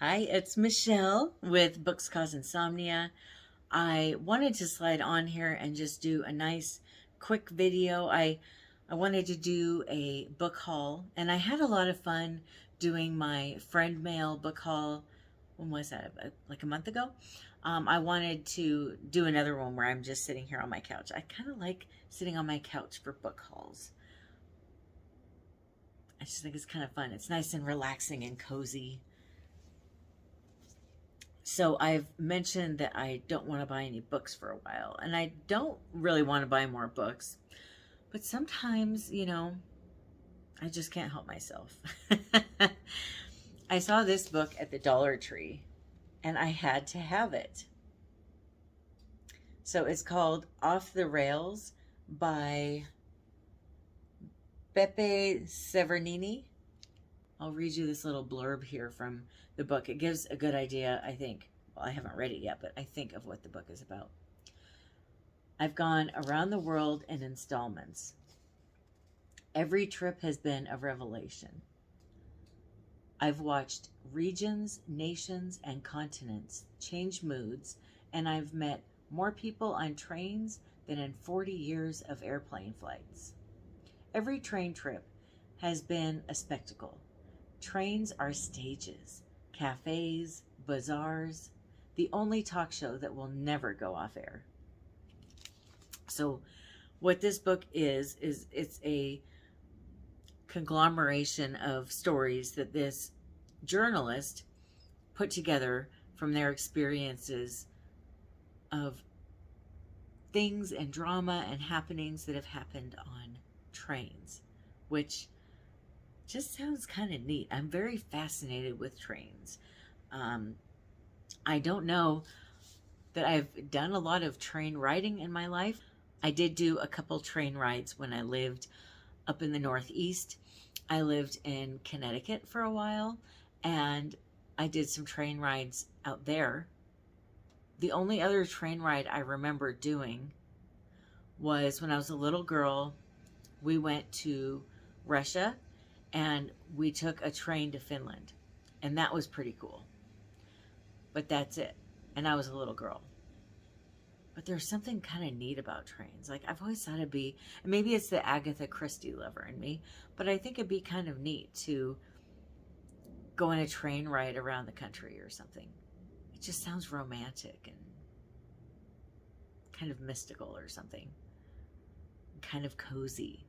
Hi, it's Michelle with Books Cause Insomnia. I wanted to slide on here and just do a nice quick video. I wanted to do a book haul, and I had a lot of fun doing my friend mail book haul. When was that? Like a month ago? I wanted to do another one where I'm just sitting here on my couch. I kind of like sitting on my couch for book hauls. I just think it's kind of fun. It's nice and relaxing and cozy. So I've mentioned that I don't want to buy any books for a while, and I don't really want to buy more books, but sometimes, I just can't help myself. I saw this book at the Dollar Tree and I had to have it. So it's called Off the Rails by Beppe Severgnini. I'll read you this little blurb here from the book. It gives a good idea, I think. Well, I haven't read it yet, but I think of what the book is about. I've gone around the world in installments. Every trip has been a revelation. I've watched regions, nations, and continents change moods, and I've met more people on trains than in 40 years of airplane flights. Every train trip has been a spectacle. Trains are stages, cafes, bazaars, the only talk show that will never go off air. So what this book is it's a conglomeration of stories that this journalist put together from their experiences of things and drama and happenings that have happened on trains, which just sounds kind of neat. I'm very fascinated with trains. I don't know that I've done a lot of train riding in my life. I did do a couple train rides when I lived up in the Northeast. I lived in Connecticut for a while, and I did some train rides out there. The only other train ride I remember doing was when I was a little girl. We went to Russia and we took a train to Finland, and that was pretty cool. But that's it. And I was a little girl. But there's something kind of neat about trains. Like, I've always thought it'd be, and maybe it's the Agatha Christie lover in me, but I think it'd be kind of neat to go on a train ride around the country or something. It just sounds romantic and kind of mystical or something. Kind of cozy.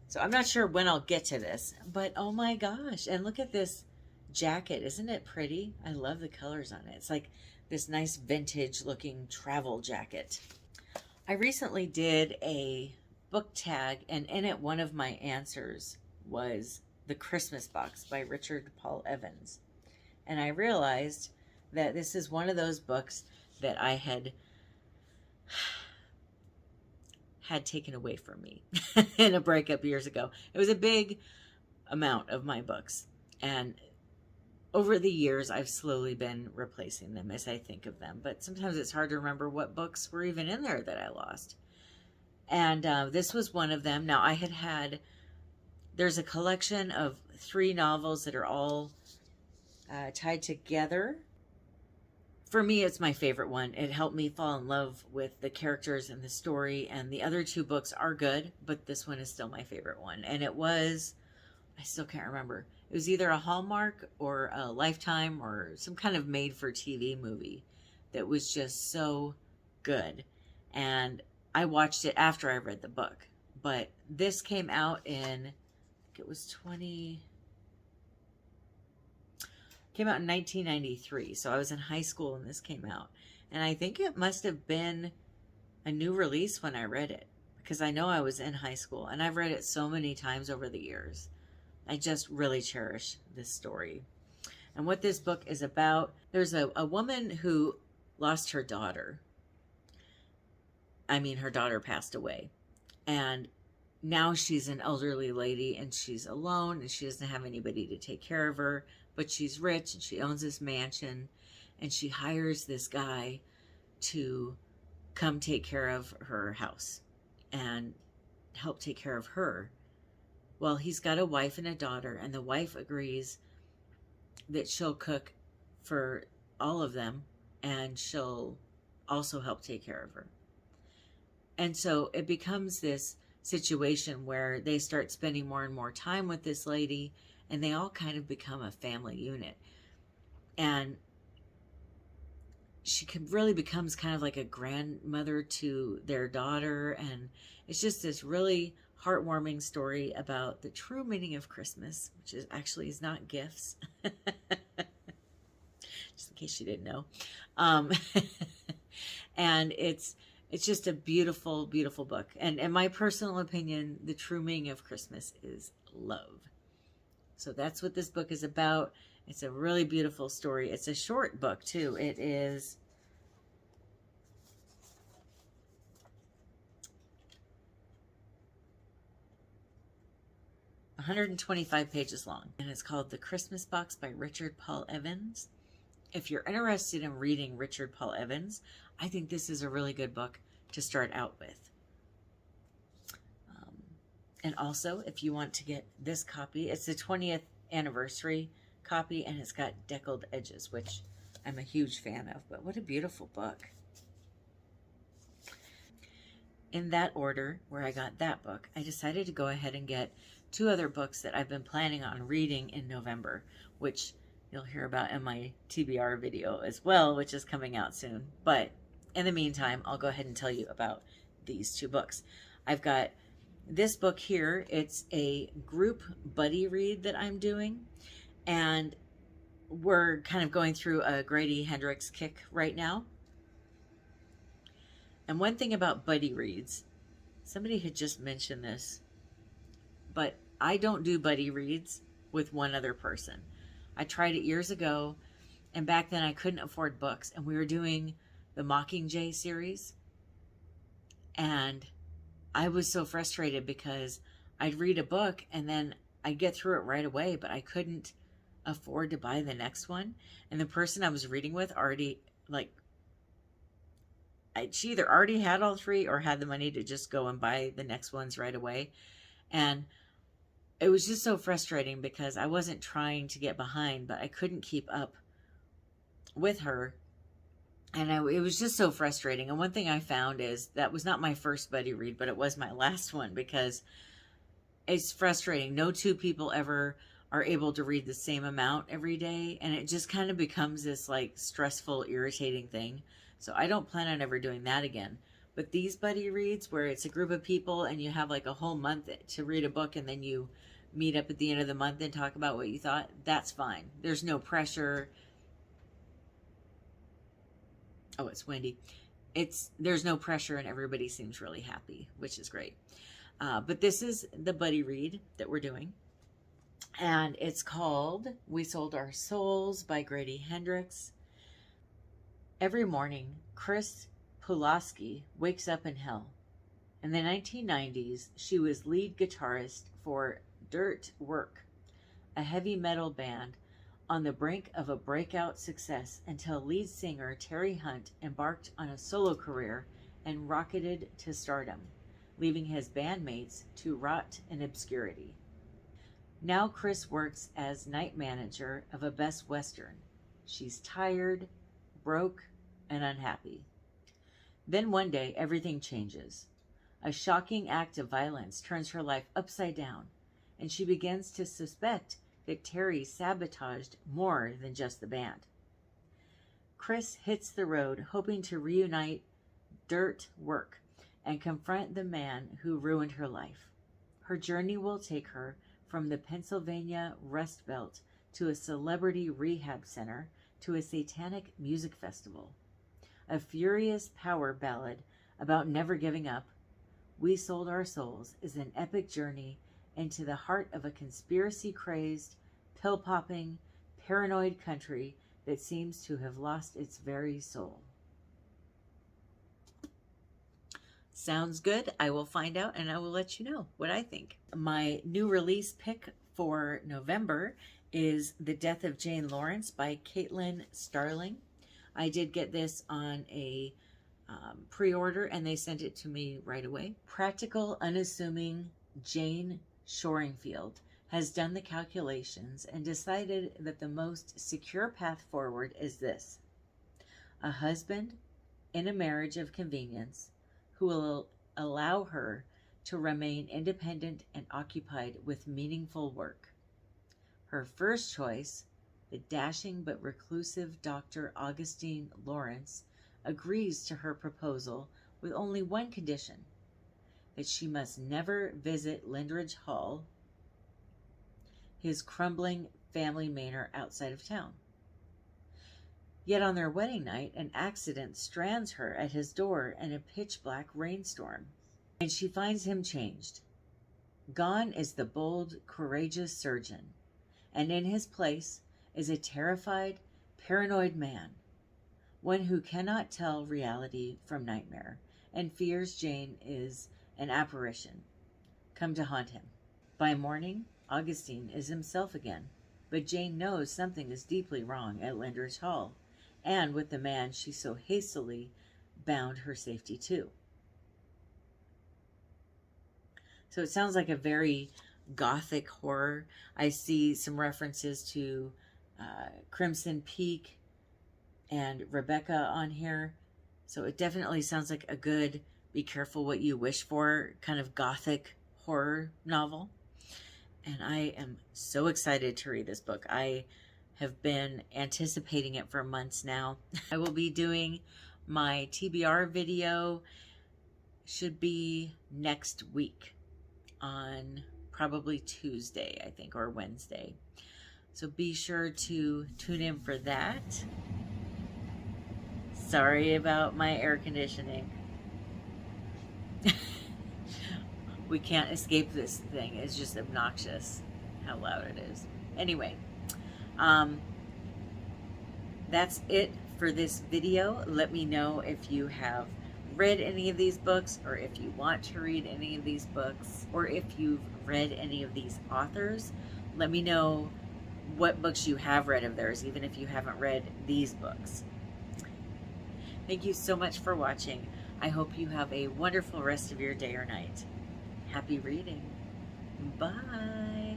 So I'm not sure when I'll get to this, but oh my gosh. And look at this jacket. Isn't it pretty? I love the colors on it. It's like this nice vintage looking travel jacket. I recently did a book tag, and in it, one of my answers was The Christmas Box by Richard Paul Evans. And I realized that this is one of those books that I had taken away from me in a breakup years ago. It was a big amount of my books, and over the years I've slowly been replacing them as I think of them, but sometimes it's hard to remember what books were even in there that I lost. And this was one of them. Now there's a collection of 3 novels that are all tied together. For me, it's my favorite one. It helped me fall in love with the characters and the story, and the other 2 books are good, but this one is still my favorite one. And it was, I still can't remember. It was either a Hallmark or a Lifetime or some kind of made-for-TV movie that was just so good. And I watched it after I read the book. But this came out in, I think it was came out in 1993, so I was in high school when this came out. And I think it must have been a new release when I read it, because I know I was in high school, and I've read it so many times over the years. I just really cherish this story. And what this book is about, there's a woman who lost her daughter. Her daughter passed away. And now she's an elderly lady, and she's alone, and she doesn't have anybody to take care of her. But she's rich, and she owns this mansion, and she hires this guy to come take care of her house and help take care of her. Well, he's got a wife and a daughter, and the wife agrees that she'll cook for all of them, and she'll also help take care of her. And so it becomes this situation where they start spending more and more time with this lady, and they all kind of become a family unit. And she really becomes kind of like a grandmother to their daughter. And it's just this really heartwarming story about the true meaning of Christmas, which is not gifts. Just in case you didn't know. And it's just a beautiful, beautiful book. And in my personal opinion, the true meaning of Christmas is love. So that's what this book is about. It's a really beautiful story. It's a short book, too. It is 125 pages long. And it's called The Christmas Box by Richard Paul Evans. If you're interested in reading Richard Paul Evans, I think this is a really good book to start out with. And also, if you want to get this copy, it's the 20th anniversary copy, and it's got deckled edges, which I'm a huge fan of. But what a beautiful book. In that order, where I got that book, I decided to go ahead and get 2 other books that I've been planning on reading in November, which you'll hear about in my TBR video as well, which is coming out soon. But in the meantime, I'll go ahead and tell you about these 2 books. I've got this book here. It's a group buddy read that I'm doing, and we're kind of going through a Grady Hendrix kick right now. And one thing about buddy reads, somebody had just mentioned this, but I don't do buddy reads with one other person. I tried it years ago, and back then I couldn't afford books, and we were doing the Mockingjay series, and I was so frustrated because I'd read a book and then I'd get through it right away, but I couldn't afford to buy the next one. And the person I was reading with already, she either already had all 3 or had the money to just go and buy the next ones right away. And it was just so frustrating because I wasn't trying to get behind, but I couldn't keep up with her. And it was just so frustrating. And one thing I found is that was not my first buddy read, but it was my last one, because it's frustrating. No 2 people ever are able to read the same amount every day. And it just kind of becomes this stressful, irritating thing. So I don't plan on ever doing that again. But these buddy reads, where it's a group of people and you have a whole month to read a book, and then you meet up at the end of the month and talk about what you thought, that's fine. There's no pressure. Oh, it's windy. There's no pressure, and everybody seems really happy, which is great. But this is the buddy read that we're doing. And it's called We Sold Our Souls by Grady Hendrix. Every morning, Chris Pulaski wakes up in hell. In the 1990s, she was lead guitarist for Dirt Work, a heavy metal band on the brink of a breakout success, until lead singer Terry Hunt embarked on a solo career and rocketed to stardom, leaving his bandmates to rot in obscurity. Now Chris works as night manager of a Best Western. She's tired, broke, and unhappy. Then one day, everything changes. A shocking act of violence turns her life upside down, and she begins to suspect that Terry sabotaged more than just the band. Chris hits the road, hoping to reunite Dirt Work and confront the man who ruined her life. Her journey will take her from the Pennsylvania Rust Belt to a celebrity rehab center to a satanic music festival. A furious power ballad about never giving up, We Sold Our Souls is an epic journey into the heart of a conspiracy-crazed, pill-popping, paranoid country that seems to have lost its very soul. Sounds good. I will find out, and I will let you know what I think. My new release pick for November is The Death of Jane Lawrence by Caitlin Starling. I did get this on a pre-order, and they sent it to me right away. Practical, unassuming Jane Shoringfield has done the calculations and decided that the most secure path forward is this: a husband in a marriage of convenience who will allow her to remain independent and occupied with meaningful work. Her first choice, the dashing but reclusive Dr. Augustine Lawrence, agrees to her proposal with only one condition: that she must never visit Lindridge Hall, his crumbling family manor outside of town. Yet on their wedding night, an accident strands her at his door in a pitch-black rainstorm, and she finds him changed. Gone is the bold, courageous surgeon, and in his place is a terrified, paranoid man, one who cannot tell reality from nightmare, and fears Jane is an apparition, come to haunt him. By morning, Augustine is himself again, but Jane knows something is deeply wrong at Lindridge Hall, and with the man she so hastily bound her safety to. So it sounds like a very gothic horror. I see some references to Crimson Peak and Rebecca on here. So it definitely sounds like a good be careful what you wish for kind of gothic horror novel. And I am so excited to read this book. I have been anticipating it for months now. I will be doing my TBR video, should be next week on probably Tuesday, I think, or Wednesday. So be sure to tune in for that. Sorry about my air conditioning. We can't escape this thing. It's just obnoxious how loud it is. Anyway, that's it for this video. Let me know if you have read any of these books, or if you want to read any of these books, or if you've read any of these authors. Let me know what books you have read of theirs, even if you haven't read these books. Thank you so much for watching. I hope you have a wonderful rest of your day or night. Happy reading. Bye.